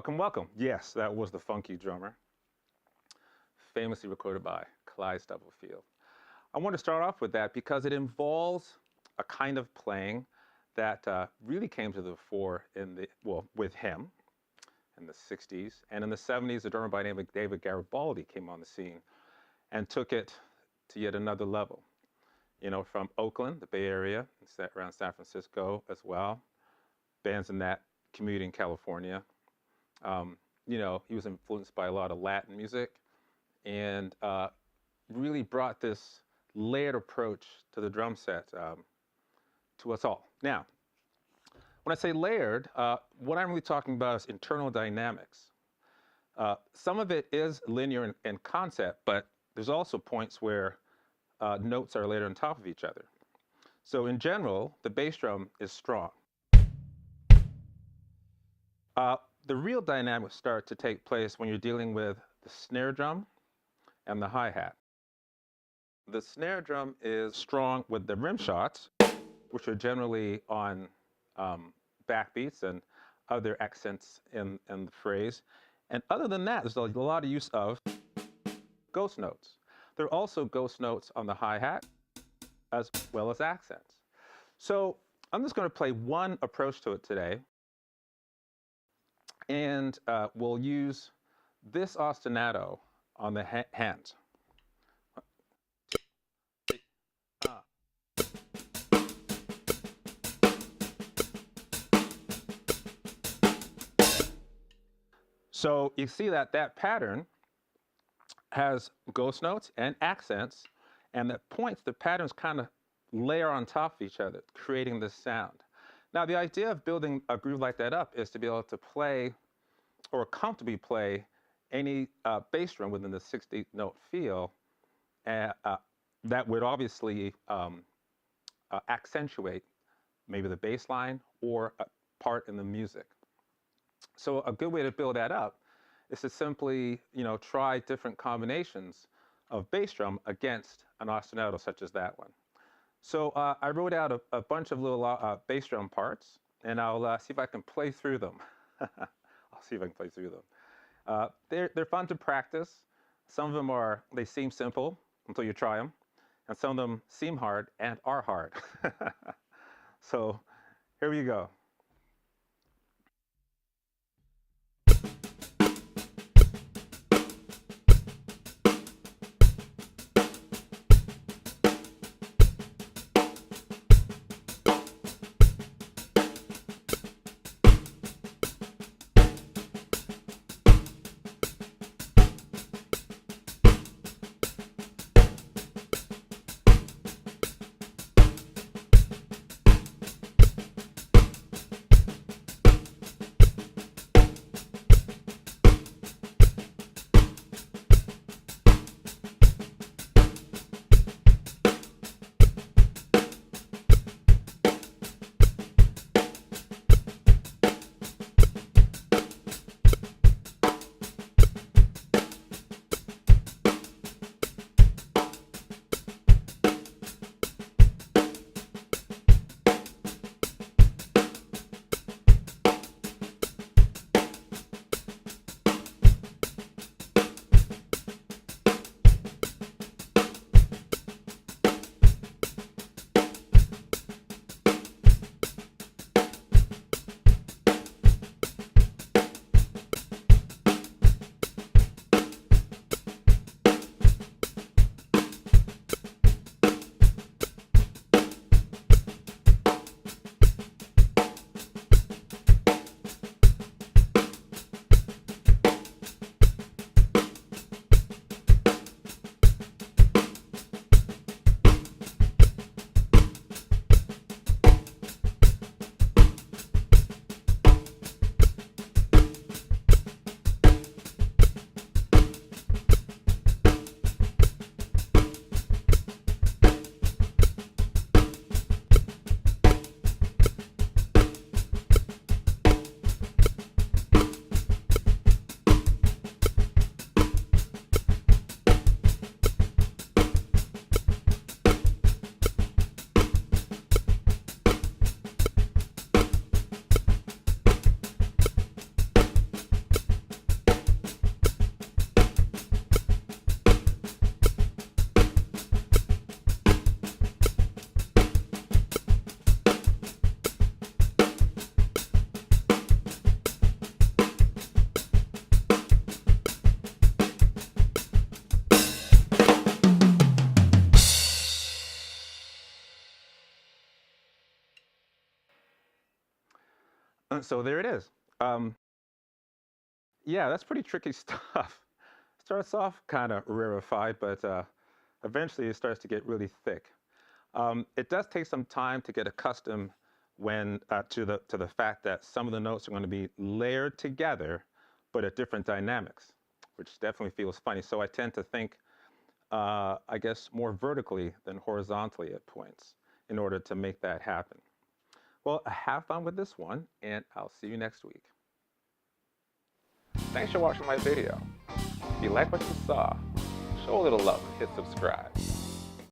Welcome, welcome. Yes, that was the Funky Drummer, famously recorded by Clyde Stubblefield. I want to start off with that because it involves a kind of playing that really came to the fore with him in the 60s. And in the 70s, a drummer by the name of David Garibaldi came on the scene and took it to yet another level. You know, from Oakland, the Bay Area, around San Francisco as well, bands in that community in California. You know, he was influenced by a lot of Latin music and really brought this layered approach to the drum set to us all. Now, when I say layered, what I'm really talking about is internal dynamics. Some of it is linear in concept, but there's also points where notes are layered on top of each other. So in general, the bass drum is strong. The real dynamics start to take place when you're dealing with the snare drum and the hi-hat. The snare drum is strong with the rim shots, which are generally on backbeats and other accents in the phrase. And other than that, there's a lot of use of ghost notes. There are also ghost notes on the hi-hat as well as accents. So I'm just going to play one approach to it today. And we'll use this ostinato on the hands. So you see that pattern has ghost notes and accents, and the patterns kind of layer on top of each other, creating this sound. Now, the idea of building a groove like that up is to be able to play or comfortably play any bass drum within the 60-note feel that would obviously accentuate maybe the bass line or a part in the music. So a good way to build that up is to simply, try different combinations of bass drum against an ostinato such as that one. So I wrote out a bunch of little bass drum parts, and I'll see if I can play through them. I'll see if I can play through them. They're fun to practice. Some of them they seem simple until you try them, and some of them seem hard and are hard. So here we go. So there it is. Yeah, that's pretty tricky stuff. Starts off kind of rarefied, but eventually it starts to get really thick. It does take some time to get accustomed when to the fact that some of the notes are going to be layered together, but at different dynamics, which definitely feels funny. So I tend to think, I guess, more vertically than horizontally at points in order to make that happen. Well, have fun with this one, and I'll see you next week. Thanks for watching my video. If you like what you saw, show a little love and hit subscribe.